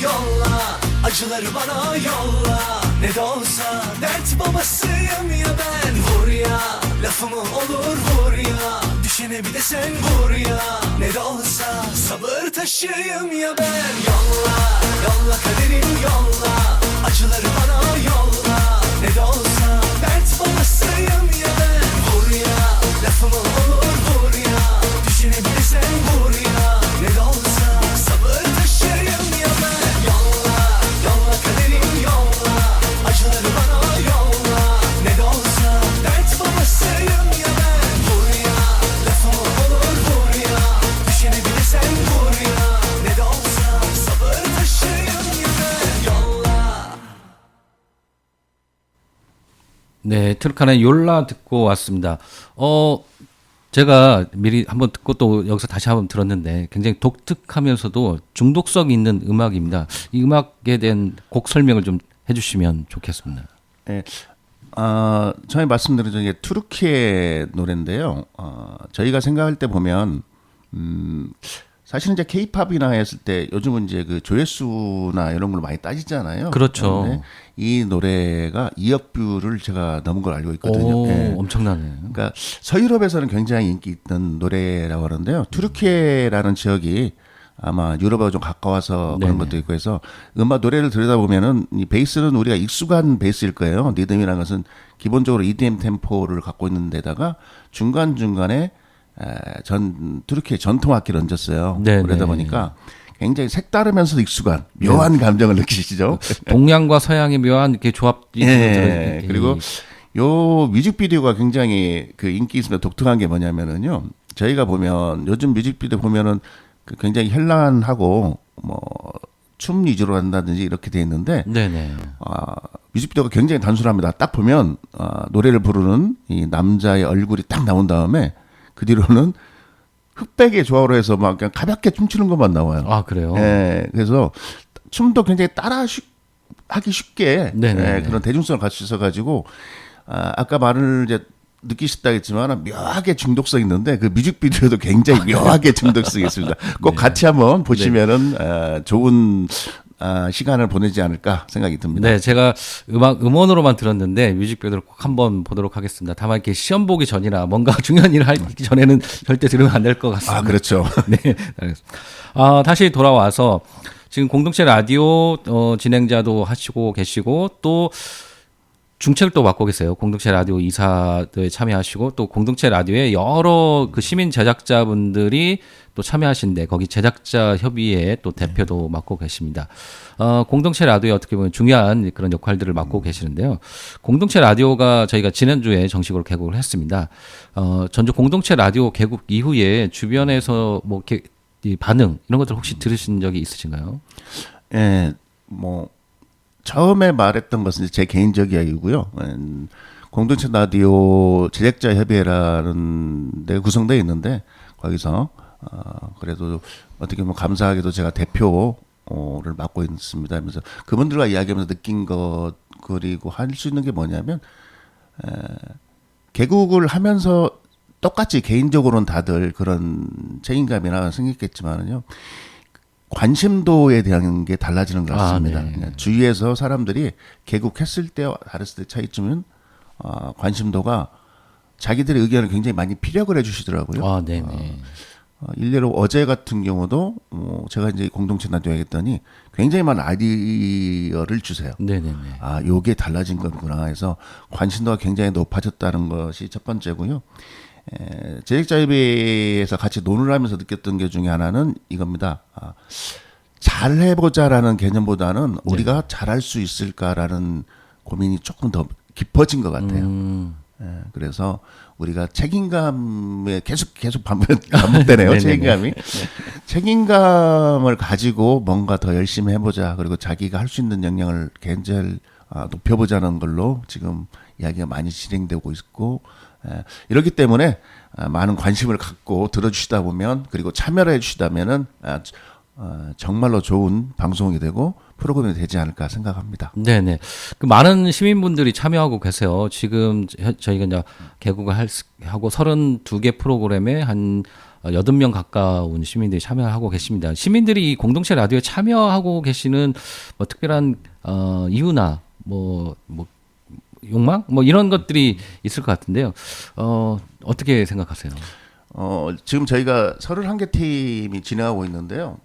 yolla Acıları bana yolla Ne de olsa dert babasıyım ya ben Vur ya lafımı olur vur ya Düşene bir de sen vur ya Ne de olsa sabır taşıyım ya ben Yolla yolla kaderim yolla Acıları bana yolla Ne de olsa dert babasıyım ya ben Vur ya lafımı olur vur ya Düşene bir de sen vur ya Ne de olsa sabır taşıyım ya ben Yolla yolla kaderim yolla Acıları bana yolla Ne de olsa dert babasıyım ya ben Vur ya lafımı olur vur ya Düşene bir de sen vur ya Ne de olsa sabır taşıyım ya ben Yolla 네, 트루칸의 욜라 듣고 왔습니다. 제가 미리 한번 듣고 또 여기서 다시 한번 들었는데 굉장히 독특하면서도 중독성 있는 음악입니다. 이 음악에 대한 곡 설명을 좀 해주시면 좋겠습니다. 예. 처음에 말씀드린 이게 투르키의 노래인데요. 저희가 생각할 때 보면 사실은 이제 케이팝이나 했을 때 요즘은 이제 그 조회수나 이런 걸 많이 따지잖아요. 그렇죠. 그런데 이 노래가 2억 뷰를 제가 넘은 걸 알고 있거든요. 오, 예. 엄청나네요. 그러니까 서유럽에서는 굉장히 인기 있던 노래라고 하는데요. 투르키에라는 지역이 아마 유럽하고 좀 가까워서 그런 네네. 것도 있고 해서 음악 노래를 들여다보면은 이 베이스는 우리가 익숙한 베이스일 거예요. 리듬이라는 것은 기본적으로 EDM 템포를 갖고 있는 데다가 중간중간에 투르키의 전통 악기를 얹었어요. 네네. 그러다 보니까 굉장히 색다르면서도 익숙한 묘한 감정을 느끼시죠. 동양과 서양의 묘한 이렇게 조합이 예. 그리고 요 뮤직비디오가 굉장히 그 인기 있으면 독특한 게 뭐냐면은요. 저희가 보면 요즘 뮤직비디오 보면은 그 굉장히 현란하고 뭐 춤 위주로 한다든지 이렇게 돼 있는데 네네. 뮤직비디오가 굉장히 단순합니다. 딱 보면 노래를 부르는 이 남자의 얼굴이 딱 나온 다음에 그 뒤로는 흑백의 조화로 해서 막 그냥 가볍게 춤추는 것만 나와요. 아, 그래요? 예, 그래서 춤도 굉장히 하기 쉽게 네네. 그런 대중성을 갖추 있어가지고 아까 말을 이제 느끼셨다 했지만 묘하게 중독성 있는데 그 뮤직비디오도 굉장히 묘하게 중독성이 있습니다. 꼭 네. 같이 한번 보시면은 좋은 시간을 보내지 않을까 생각이 듭니다. 네, 제가 음원으로만 들었는데 뮤직비디오를 꼭 한번 보도록 하겠습니다. 다만 이렇게 시험 보기 전이나 뭔가 중요한 일을 하기 전에는 절대 들으면 안 될 것 같습니다. 그렇죠. 네, 알겠습니다. 다시 돌아와서 지금 공동체 라디오 진행자도 하시고 계시고 또 중책을 또 맡고 계세요. 공동체 라디오 이사에 참여하시고 또 공동체 라디오에 여러 그 시민 제작자분들이 또 참여하신데 거기 제작자 협의회 또 대표도 맡고 계십니다. 공동체 라디오에 어떻게 보면 중요한 그런 역할들을 맡고 계시는데요. 공동체 라디오가 저희가 지난주에 정식으로 개국을 했습니다. 전주 공동체 라디오 개국 이후에 주변에서 뭐 이렇게 이 반응 이런 것들 혹시 들으신 적이 있으신가요? 예, 뭐 처음에 말했던 것은 제 개인적 이야기고요. 공동체 라디오 제작자 협의회라는 데 구성되어 있는데 거기서 그래도 어떻게 보면 감사하게도 제가 대표를 맡고 있습니다. 하면서 그분들과 이야기하면서 느낀 것 그리고 할 수 있는 게 뭐냐면 개국을 하면서 똑같이 개인적으로는 다들 그런 책임감이나 생겼겠지만은요. 관심도에 대한 게 달라지는 것 같습니다. 네. 주위에서 사람들이 개국했을 때와 다르을 때 차이점은 관심도가 자기들의 의견을 굉장히 많이 피력을 해주시더라고요. 네네. 일례로 어제 같은 경우도 제가 이제 공동체 라디오 하겠더니 굉장히 많은 아이디어를 주세요. 네네네. 요게 달라진 거구나 해서 관심도가 굉장히 높아졌다는 것이 첫 번째고요. 제작자협의회에서 같이 논의를 하면서 느꼈던 게 중에 하나는 이겁니다. 잘해보자라는 개념보다는 우리가 잘할 수 있을까라는 고민이 조금 더 깊어진 것 같아요. 그래서 우리가 책임감에 계속 반복되네요. 책임감이. 책임감을 가지고 뭔가 더 열심히 해보자. 그리고 자기가 할 수 있는 역량을 굉장히 높여보자는 걸로 지금 이야기가 많이 진행되고 있고 이렇기 때문에 많은 관심을 갖고 들어주시다 보면 그리고 참여를 해주시다면은 정말로 좋은 방송이 되고 프로그램이 되지 않을까 생각합니다. 네네. 그 많은 시민분들이 참여하고 계세요. 지금 저희가 이제 개국을 하고 32개 프로그램에 한 80명 가까운 시민들이 참여하고 계십니다. 시민들이 이 공동체 라디오에 참여하고 계시는 뭐 특별한 이유나 뭐 욕망 뭐 이런 것들이 있을 것 같은데요. 어떻게 생각하세요? 지금 저희가 31개 팀이 진행하고 있는데요.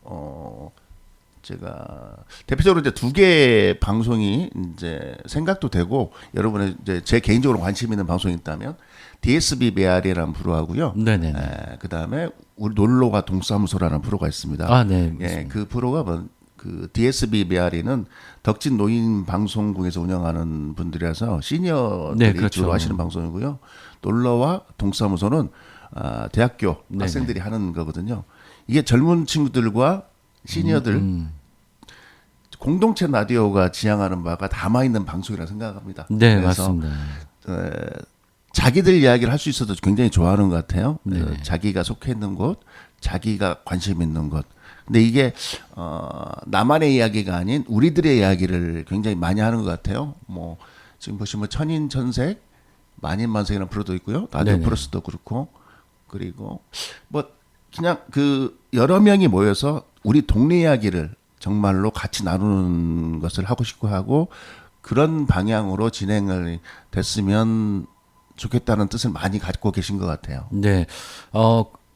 제가 대표적으로 이제 2개 방송이 이제 생각도 되고 여러분의 이제 제 개인적으로 관심 있는 방송이 있다면 DSB 메아리라는 프로하고요. 네네. 그다음에 우리 놀러가 동사무소라는 프로가 있습니다. 아, 네. 예, 그 프로가 그 DSB 메아리는 덕진 노인 방송국에서 운영하는 분들이라서 시니어들이 네, 그렇죠. 주로 하시는 방송이고요. 놀러와 동사무소는 대학교 네네. 학생들이 하는 거거든요. 이게 젊은 친구들과 시니어들 공동체 라디오가 지향하는 바가 담아 있는 방송이라 생각합니다. 네, 그래서 맞습니다. 자기들 이야기를 할 수 있어도 굉장히 좋아하는 것 같아요. 네. 자기가 속해 있는 곳, 자기가 관심 있는 곳. 근데 이게 나만의 이야기가 아닌 우리들의 이야기를 굉장히 많이 하는 것 같아요. 뭐 지금 보시면 천인천색, 만인만색이라는 프로도 있고요. 라디오 네네. 플러스도 그렇고 그리고 뭐 그냥 그 여러 명이 모여서 우리 동네 이야기를 정말로 같이 나누는 것을 하고 싶고 하고 그런 방향으로 진행을 됐으면 좋겠다는 뜻을 많이 갖고 계신 것 같아요. 네.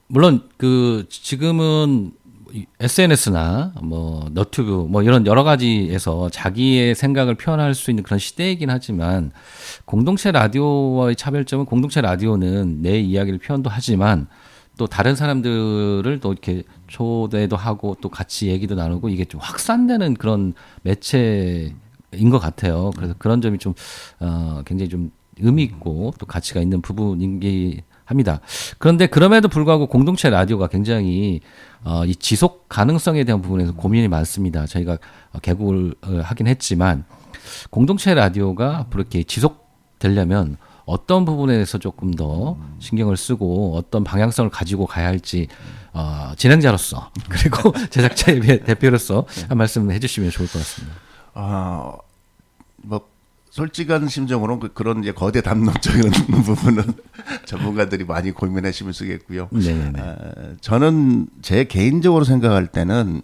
물론 그 지금은 SNS나 뭐 너튜브 뭐 이런 여러 가지에서 자기의 생각을 표현할 수 있는 그런 시대이긴 하지만 공동체 라디오와의 차별점은 공동체 라디오는 내 이야기를 표현도 하지만 또 다른 사람들을 또 이렇게 초대도 하고 또 같이 얘기도 나누고 이게 좀 확산되는 그런 매체인 것 같아요. 그래서 그런 점이 좀 굉장히 좀 의미 있고 또 가치가 있는 부분이긴 합니다. 그런데 그럼에도 불구하고 공동체 라디오가 굉장히 이 지속 가능성에 대한 부분에서 고민이 많습니다. 저희가 개국을 하긴 했지만 공동체 라디오가 앞으로 이렇게 지속되려면 어떤 부분에서 조금 더 신경을 쓰고 어떤 방향성을 가지고 가야 할지 진행자로서 그리고 제작자의 대표로서 한 말씀 해주시면 좋을 것 같습니다. 뭐 솔직한 심정으로 그런 이제 거대 담론적인 부분은 전문가들이 많이 고민하시면 쓰겠고요. 네. 저는 제 개인적으로 생각할 때는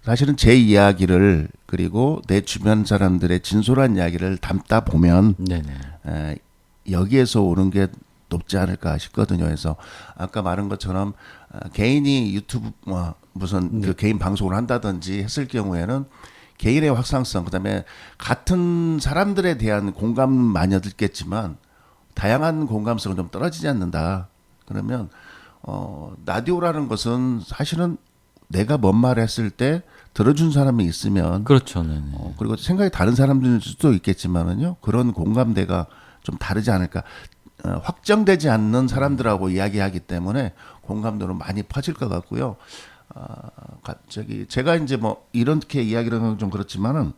사실은 제 이야기를 그리고 내 주변 사람들의 진솔한 이야기를 담다 보면 네네. 여기에서 오는 게 높지 않을까 싶거든요. 그래서 아까 말한 것처럼 개인이 유튜브 무슨 그 개인 방송을 한다든지 했을 경우에는 개인의 확산성, 그다음에 같은 사람들에 대한 공감은 많이 얻겠지만 다양한 공감성은 좀 떨어지지 않는다. 그러면 라디오라는 것은 사실은 내가 뭔 말을 했을 때 들어준 사람이 있으면 그렇죠. 네네. 그리고 생각이 다른 사람들일 수도 있겠지만은요. 그런 공감대가 좀 다르지 않을까. 확정되지 않는 사람들하고 이야기하기 때문에 공감도는 많이 퍼질 것 같고요. 제가 이제 뭐 이렇게 이야기를 하는 건 좀 그렇지만은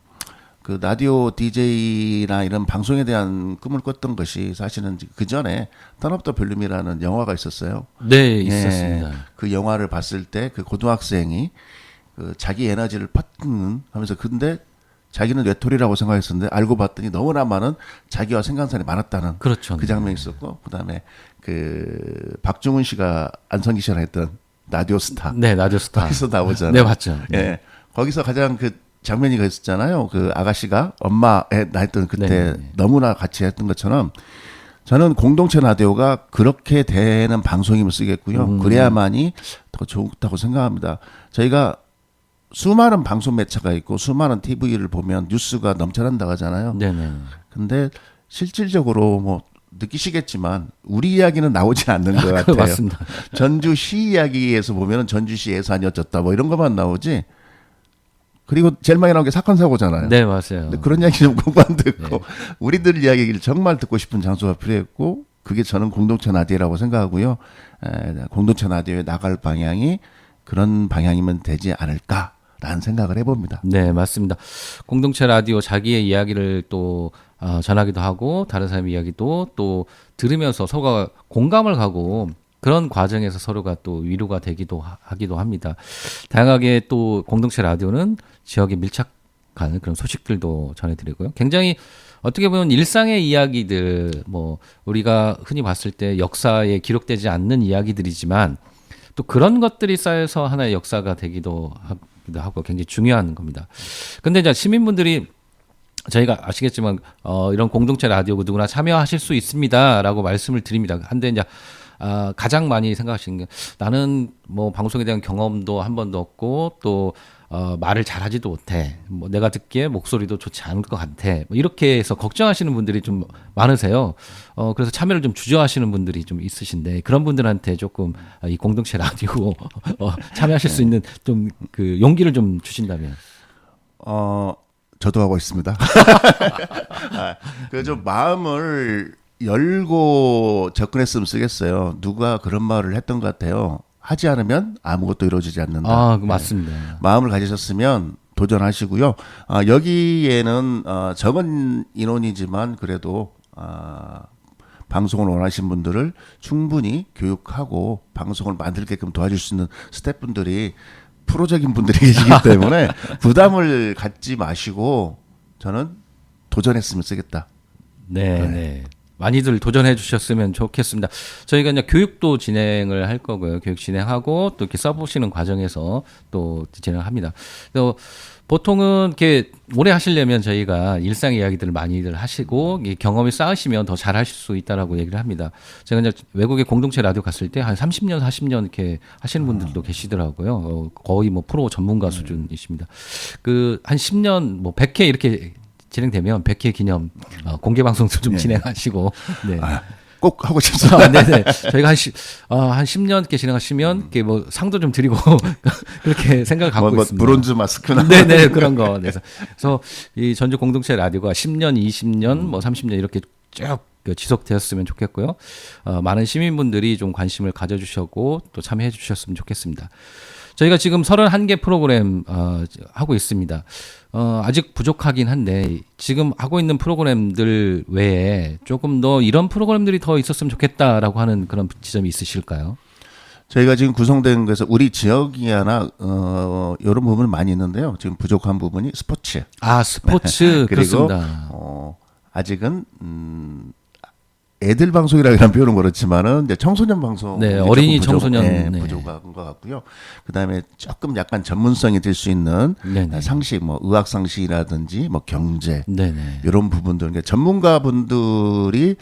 그 라디오 DJ나 이런 방송에 대한 꿈을 꿨던 것이 사실은 그 전에 턴업 더 볼륨이라는 영화가 있었어요. 네, 있었습니다. 예, 그 영화를 봤을 때 그 고등학생이 그 자기 에너지를 퍼뜨는 하면서 근데 자기는 외톨이라고 생각했었는데 알고 봤더니 너무나 많은 자기와 생각선이 많았다는 그렇죠. 그 장면이 있었고 그다음에 그 박중훈 씨가 안성기 씨랑 했던 라디오 스타. 네, 라디오 스타. 거기서 나오잖아요. 네, 맞죠. 예. 거기서 가장 그 장면이 있었잖아요. 그 아가씨가 엄마에 나 했던 그때 네네네. 너무나 같이 했던 것처럼 저는 공동체 라디오가 그렇게 되는 방송임을 쓰겠고요. 그래야만이 더 좋다고 생각합니다. 저희가 수많은 방송 매체가 있고 수많은 TV를 보면 뉴스가 넘쳐난다고 하잖아요. 네네. 근데 실질적으로 뭐 느끼시겠지만 우리 이야기는 나오지 않는 것 같아요. 맞습니다. 전주시 이야기에서 보면 전주시 예산이 어쩌다 뭐 이런 것만 나오지. 그리고 제일 많이 나오는 게 사건 사고잖아요. 네, 맞아요. 근데 그런 이야기 좀 공감 듣고 네. 우리들 이야기를 정말 듣고 싶은 장소가 필요했고 그게 저는 공동체 라디오라고 생각하고요. 공동체 라디오에 나갈 방향이 그런 방향이면 되지 않을까라는 생각을 해봅니다. 네, 맞습니다. 공동체 라디오 자기의 이야기를 또 전하기도 하고 다른 사람의 이야기도 또 들으면서 서로가 공감을 가고 그런 과정에서 서로가 또 위로가 되기도 하기도 합니다. 다양하게 또 공동체 라디오는 지역에 밀착한 그런 소식들도 전해드리고요. 굉장히 어떻게 보면 일상의 이야기들, 뭐 우리가 흔히 봤을 때 역사에 기록되지 않는 이야기들이지만 또 그런 것들이 쌓여서 하나의 역사가 되기도 하고 굉장히 중요한 겁니다. 근데 이제 시민분들이 저희가 아시겠지만 이런 공동체 라디오고 누구나 참여하실 수 있습니다라고 말씀을 드립니다. 한데 이제 가장 많이 생각하시는 게 나는 뭐 방송에 대한 경험도 한 번도 없고 또 말을 잘하지도 못해. 뭐 내가 듣기에 목소리도 좋지 않을 것 같아. 뭐 이렇게 해서 걱정하시는 분들이 좀 많으세요. 그래서 참여를 좀 주저하시는 분들이 좀 있으신데 그런 분들한테 조금 이 공동체 라디오 참여하실 수 있는 좀 그 용기를 좀 주신다면. 저도 하고 있습니다. 그 좀 마음을 열고 접근했으면 쓰겠어요. 누가 그런 말을 했던 것 같아요. 하지 않으면 아무것도 이루어지지 않는다. 맞습니다. 네. 마음을 가지셨으면 도전하시고요. 여기에는 적은 인원이지만 그래도 방송을 원하시는 분들을 충분히 교육하고 방송을 만들게끔 도와줄 수 있는 스태프분들이 프로적인 분들이 계시기 때문에 부담을 갖지 마시고 저는 도전했으면 쓰겠다. 네. 많이들 도전해 주셨으면 좋겠습니다. 저희가 이제 교육도 진행을 할 거고요. 교육 진행하고 또 이렇게 써보시는 과정에서 또 진행합니다. 또 보통은 이렇게 오래 하시려면 저희가 일상 이야기들을 많이들 하시고 이 경험이 쌓으시면 더 잘하실 수 있다라고 얘기를 합니다. 제가 이제 외국의 공동체 라디오 갔을 때 한 30년, 40년 이렇게 하시는 분들도 계시더라고요. 거의 뭐 프로 전문가 수준이십니다. 그 한 10년 뭐 100회 이렇게 진행되면 100회 기념 공개 방송도 좀 진행하시고 네. 꼭 하고 싶습니다. 네네. 저희가 한 10년 이렇게 진행하시면 이렇게 뭐 상도 좀 드리고 그렇게 생각을 갖고 있습니다. 브론즈 마스크나. 네네 그런 거. 그래서 이 전주 공동체 라디오가 10년, 20년, 뭐 30년 이렇게 쭉 지속되었으면 좋겠고요. 많은 시민분들이 좀 관심을 가져주셨고 또 참여해 주셨으면 좋겠습니다. 저희가 지금 31개 프로그램 하고 있습니다. 아직 부족하긴 한데 지금 하고 있는 프로그램들 외에 조금 더 이런 프로그램들이 더 있었으면 좋겠다라고 하는 그런 지점이 있으실까요? 저희가 지금 구성된 것에서 우리 지역이나 이런 부분은 많이 있는데요. 지금 부족한 부분이 스포츠. 스포츠 그리고 그렇습니다. 아직은 애들 방송이라는 표현은 그렇지만은 이제 청소년 방송, 네, 어린이 청소년 네. 부족한 것 같고요. 그다음에 조금 약간 전문성이 될 수 있는 네네. 상식, 뭐 의학 상식이라든지 뭐 경제 네네. 이런 부분들, 그러니까 전문가분들이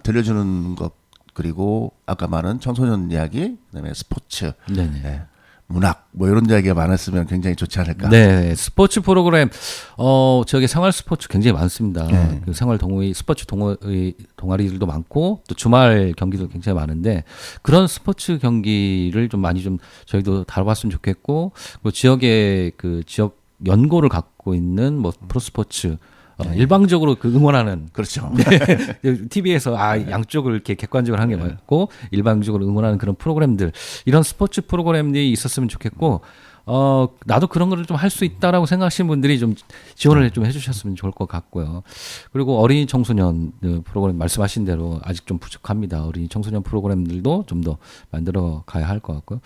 들려주는 것 그리고 아까 말한 청소년 이야기, 그다음에 스포츠, 네네. 문학 뭐 이런 이야기가 많았으면 굉장히 좋지 않을까. 네, 스포츠 프로그램 저기 생활 스포츠 굉장히 많습니다. 네. 그 생활 동호회 스포츠 동아리들도 많고 또 주말 경기도 굉장히 많은데 그런 스포츠 경기를 좀 많이 좀 저희도 다뤄봤으면 좋겠고 그 지역의 그 지역 연고를 갖고 있는 뭐 프로스포츠 일방적으로 그 응원하는 그렇죠. TV에서 양쪽을 이렇게 객관적으로 한 게 맞고 일방적으로 응원하는 그런 프로그램들 이런 스포츠 프로그램들이 있었으면 좋겠고 나도 그런 거를 좀 할 수 있다라고 생각하시는 분들이 좀 지원을 좀 해주셨으면 좋을 것 같고요. 그리고 어린이 청소년 프로그램 말씀하신 대로 아직 좀 부족합니다. 어린이 청소년 프로그램들도 좀 더 만들어 가야 할 것 같고요.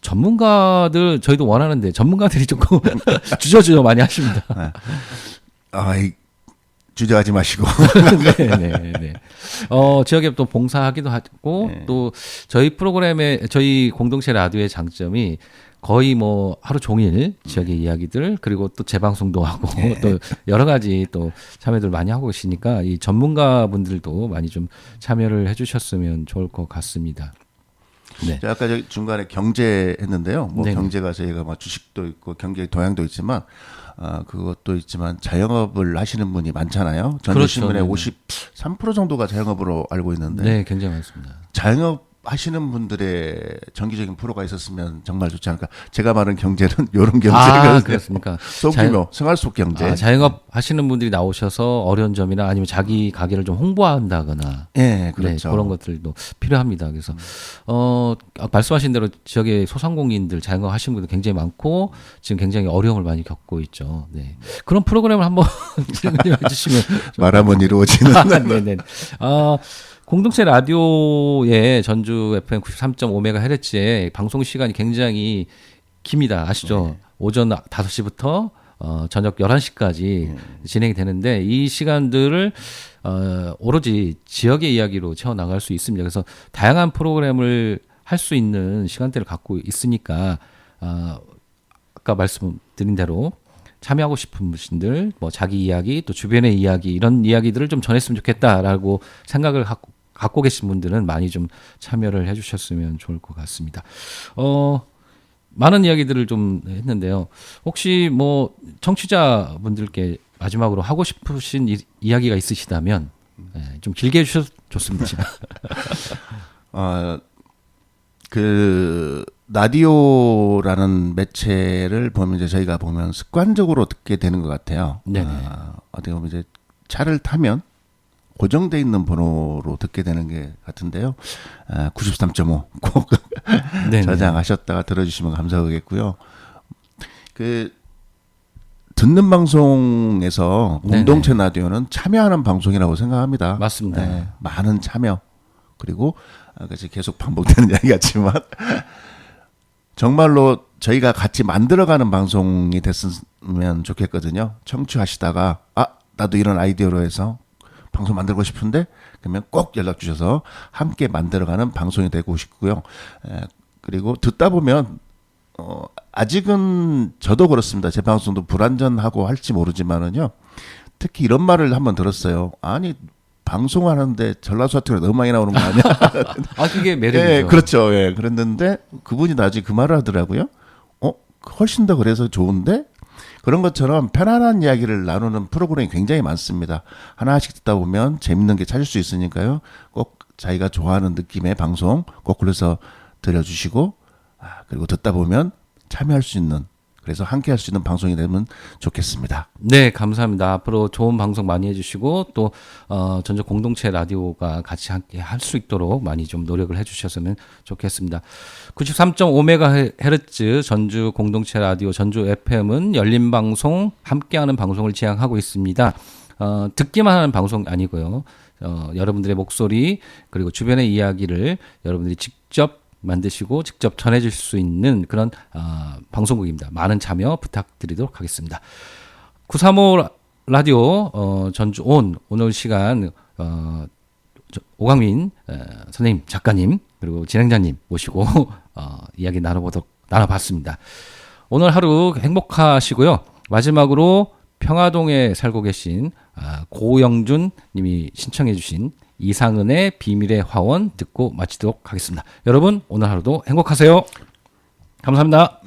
전문가들 저희도 원하는데 전문가들이 조금 주저주저 많이 하십니다. 주저하지 마시고. 네. 지역에 또 봉사하기도 하고 또 저희 프로그램의 저희 공동체 라디오의 장점이 거의 뭐 하루 종일 지역의 이야기들 그리고 또 재방송도 하고 또 여러 가지 또 참여들 많이 하고 계시니까 이 전문가분들도 많이 좀 참여를 해주셨으면 좋을 것 같습니다. 네. 아까 중간에 경제 했는데요. 뭐 네네. 경제가 저희가 뭐 주식도 있고 경제 동향도 있지만 그것도 있지만 자영업을 하시는 분이 많잖아요. 전주신문의 그렇죠. 53% 정도가 자영업으로 알고 있는데 네, 굉장히 많습니다. 자영업 하시는 분들의 정기적인 프로가 있었으면 정말 좋지 않을까. 제가 말하는 경제는 이런 경제가 그렇습니까? 소규모 생활 속 경제. 자영업 하시는 분들이 나오셔서 어려운 점이나 아니면 자기 가게를 좀 홍보한다거나 예, 그렇죠. 네, 그런 것들도 필요합니다. 그래서 말씀하신 대로 지역의 소상공인들 자영업 하시는 분들 굉장히 많고 지금 굉장히 어려움을 많이 겪고 있죠. 네. 그런 프로그램을 한번 진행해 주시면 말하면 이루어지는. 네네. 공동체 라디오의 전주 FM 93.5MHz의 방송 시간이 굉장히 깁니다. 아시죠? 오전 5시부터 저녁 11시까지 진행이 되는데 이 시간들을 오로지 지역의 이야기로 채워나갈 수 있습니다. 그래서 다양한 프로그램을 할 수 있는 시간대를 갖고 있으니까 아까 말씀드린 대로 참여하고 싶은 분들, 뭐 자기 이야기, 또 주변의 이야기 이런 이야기들을 좀 전했으면 좋겠다라고 생각을 갖고 계신 분들은 많이 좀 참여를 해주셨으면 좋을 것 같습니다. 많은 이야기들을 좀 했는데요. 혹시 뭐 청취자분들께 마지막으로 하고 싶으신 이야기가 있으시다면 좀 길게 해주셔도 좋습니다. 그 라디오라는 매체를 보면 이제 저희가 보면 습관적으로 듣게 되는 것 같아요. 네네. 어떻게 보면 이제 차를 타면 고정돼 있는 번호로 듣게 되는 게 같은데요. 93.5 꼭 저장하셨다가 들어주시면 감사하겠고요. 그 듣는 방송에서 공동체 라디오는 참여하는 방송이라고 생각합니다. 맞습니다. 네, 많은 참여 그리고 그것이 계속 반복되는 이야기 같지만 정말로 저희가 같이 만들어가는 방송이 됐으면 좋겠거든요. 청취하시다가 나도 이런 아이디어로 해서 방송 만들고 싶은데 그러면 꼭 연락 주셔서 함께 만들어가는 방송이 되고 싶고요. 그리고 듣다 보면 아직은 저도 그렇습니다. 제 방송도 불완전하고 할지 모르지만은요. 특히 이런 말을 한번 들었어요. 아니 방송하는데 전라도 사투리가 너무 많이 나오는 거 아니야? 그게 매력이죠. 예, 그렇죠. 예, 그랬는데 그분이 나중에 그 말을 하더라고요. 훨씬 더 그래서 좋은데? 그런 것처럼 편안한 이야기를 나누는 프로그램이 굉장히 많습니다. 하나씩 듣다 보면 재밌는 게 찾을 수 있으니까요. 꼭 자기가 좋아하는 느낌의 방송 꼭 골라서 들려주시고 그리고 듣다 보면 참여할 수 있는 그래서 함께 할 수 있는 방송이 되면 좋겠습니다. 네, 감사합니다. 앞으로 좋은 방송 많이 해주시고 또 전주 공동체 라디오가 같이 함께 할 수 있도록 많이 좀 노력을 해주셨으면 좋겠습니다. 93.5MHz 전주 공동체 라디오 전주 FM은 열린 방송, 함께하는 방송을 지향하고 있습니다. 듣기만 하는 방송 아니고요. 여러분들의 목소리 그리고 주변의 이야기를 여러분들이 직접 만드시고 직접 전해줄 수 있는 그런 방송국입니다. 많은 참여 부탁드리도록 하겠습니다. 935 라디오 전주 오늘 시간 오광민 선생님, 작가님 그리고 진행자님 모시고 이야기 나눠봤습니다. 오늘 하루 행복하시고요. 마지막으로 평화동에 살고 계신 고영준 님이 신청해 주신 이상은의 비밀의 화원 듣고 마치도록 하겠습니다. 여러분 오늘 하루도 행복하세요. 감사합니다.